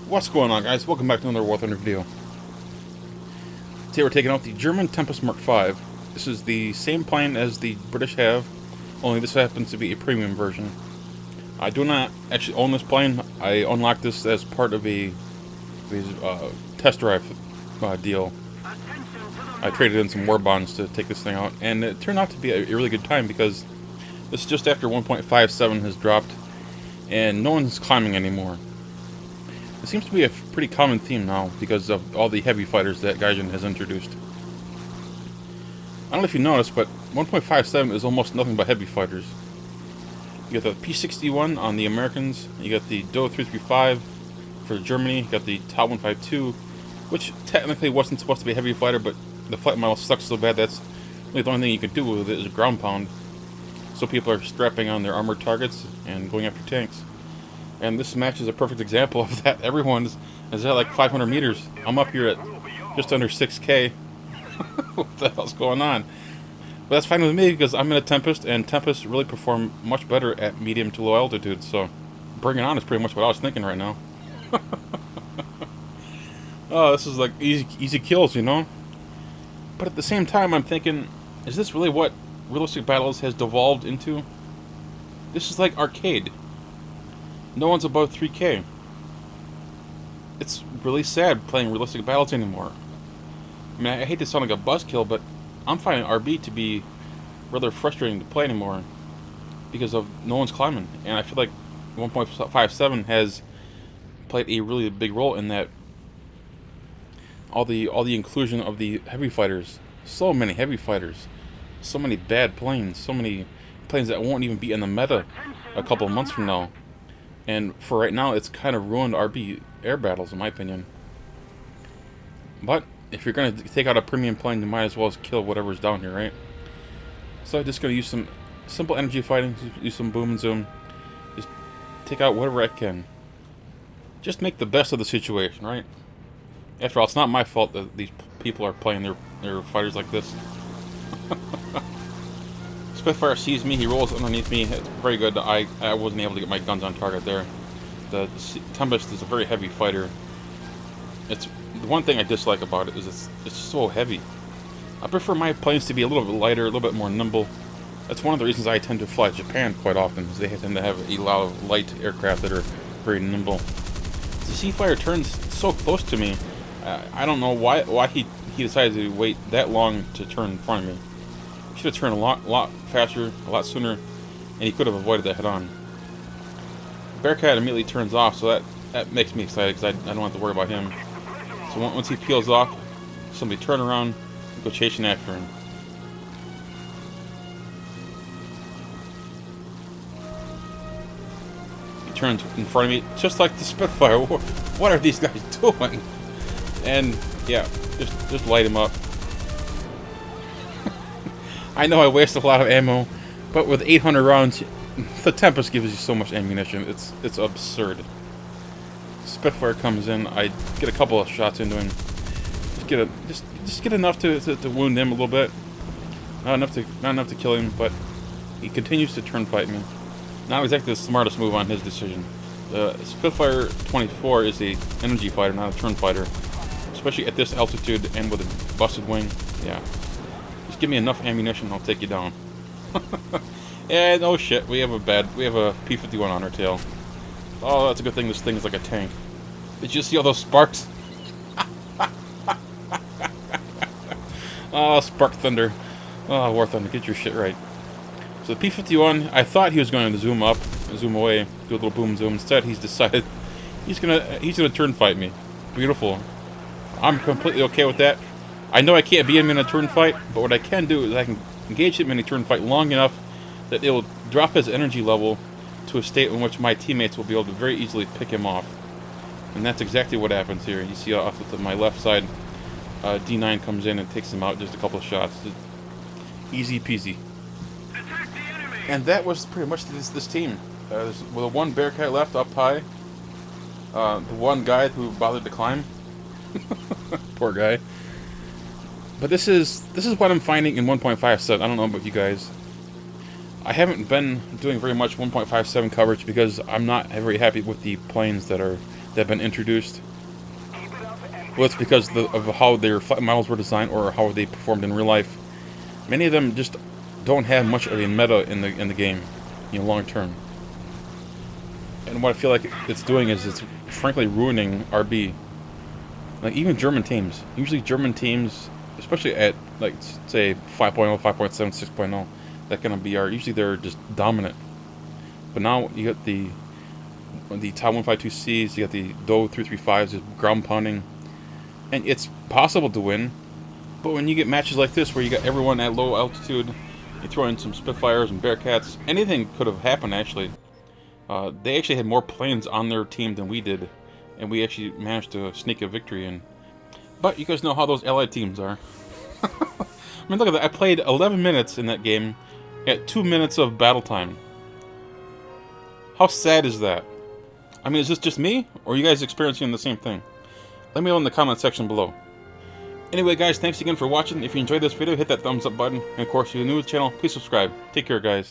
What's going on, guys? Welcome back to another War Thunder video. Today we're taking out the German Tempest Mark V. This is the same plane as the British have, only this happens to be a premium version. I do not actually own this plane. I unlocked this as part of a test drive deal. I traded in some war bonds to take this thing out, and it turned out to be a really good time because this is just after 1.57 has dropped, and no one's climbing anymore. It seems to be a pretty common theme now because of all the heavy fighters that Gaijin has introduced. I don't know if you noticed, but 1.57 is almost nothing but heavy fighters. You got the P-61 on the Americans, you got the Do 335 for Germany, you got the Ta 152, which technically wasn't supposed to be a heavy fighter, but the flight model sucks so bad that's really the only thing you can do with it is ground pound. So people are strapping on their armored targets and going after tanks. And this match is a perfect example of that. Everyone is at like 500 meters. I'm up here at just under 6K. What the hell's going on? But that's fine with me because I'm in a Tempest, and Tempest really perform much better at medium to low altitude. So bring it on is pretty much what I was thinking right now. Oh, this is like easy kills, you know? But at the same time, I'm thinking, is this really what realistic battles has devolved into? This is like arcade. No one's above 3K. It's really sad playing realistic battles anymore. I mean, I hate to sound like a buzzkill, but I'm finding RB to be rather frustrating to play anymore because of no one's climbing. And I feel like 1.57 has played a really big role in that. All the inclusion of the heavy fighters. So many heavy fighters. So many bad planes. So many planes that won't even be in the meta a couple of months from now. And for right now, it's kind of ruined RB air battles, in my opinion. But if you're going to take out a premium plane, you might as well kill whatever's down here, right? So I'm just going to use some simple energy fighting, use some boom and zoom. Just take out whatever I can. Just make the best of the situation, right? After all, it's not my fault that these people are playing their fighters like this. Spitfire sees me, he rolls underneath me. It's very good. I wasn't able to get my guns on target there. The Tempest is a very heavy fighter. It's the one thing I dislike about it is it's so heavy. I prefer my planes to be a little bit lighter, a little bit more nimble. That's one of the reasons I tend to fly Japan quite often, is they tend to have a lot of light aircraft that are very nimble. The Seafire turns so close to me. I don't know why he decided to wait that long to turn in front of me. He should have turned a lot faster, a lot sooner, and he could have avoided that head-on. Bearcat immediately turns off, so that makes me excited because I don't have to worry about him. So once he peels off, somebody turn around and go chasing after him. He turns in front of me, just like the Spitfire. What are these guys doing? And yeah, just light him up. I know I waste a lot of ammo, but with 800 rounds, the Tempest gives you so much ammunition. It's absurd. Spitfire comes in. I get a couple of shots into him. Just get enough to wound him a little bit. Not enough to kill him, but he continues to turn fight me. Not exactly the smartest move on his decision. The Spitfire 24 is a energy fighter, not a turn fighter. Especially at this altitude and with a busted wing. Yeah. Just give me enough ammunition, I'll take you down. And oh shit, we have a P-51 on our tail. Oh, that's a good thing this thing is like a tank. Did you see all those sparks? Oh, Spark Thunder. Oh, War Thunder, get your shit right. So the P-51, I thought he was going to zoom up, zoom away, do a little boom zoom. Instead, he's decided he's gonna turn fight me. Beautiful. I'm completely okay with that. I know I can't beat him in a turn fight, but what I can do is I can engage him in a turn fight long enough that it will drop his energy level to a state in which my teammates will be able to very easily pick him off. And that's exactly what happens here. You see off to my left side, D9 comes in and takes him out just a couple of shots. Just easy peasy. And that was pretty much this team. With the one Bearcat left up high, the one guy who bothered to climb. Poor guy. But this is what I'm finding in 1.57. I don't know about you guys. I haven't been doing very much 1.57 coverage because I'm not very happy with the planes that that have been introduced. Well, it's because of how their flight models were designed or how they performed in real life. Many of them just don't have much of a meta in the game, you know, long term. And what I feel like it's doing is it's frankly ruining RB. Like even German teams, usually German teams, especially at like say 5.0, 5.7, 6.0, that kind of BR, usually they're just dominant. But now you got the Tau 152Cs, you got the Do 335s, the ground pounding, and it's possible to win. But when you get matches like this where you got everyone at low altitude, you throw in some Spitfires and Bearcats, anything could have happened actually. They actually had more planes on their team than we did, and we actually managed to sneak a victory in. But you guys know how those allied teams are. I mean, look at that. I played 11 minutes in that game at 2 minutes of battle time. How sad is that? I mean, is this just me, or are you guys experiencing the same thing? Let me know in the comment section below. Anyway, guys, thanks again for watching. If you enjoyed this video, hit that thumbs up button. And of course, if you're new to the channel, please subscribe. Take care, guys.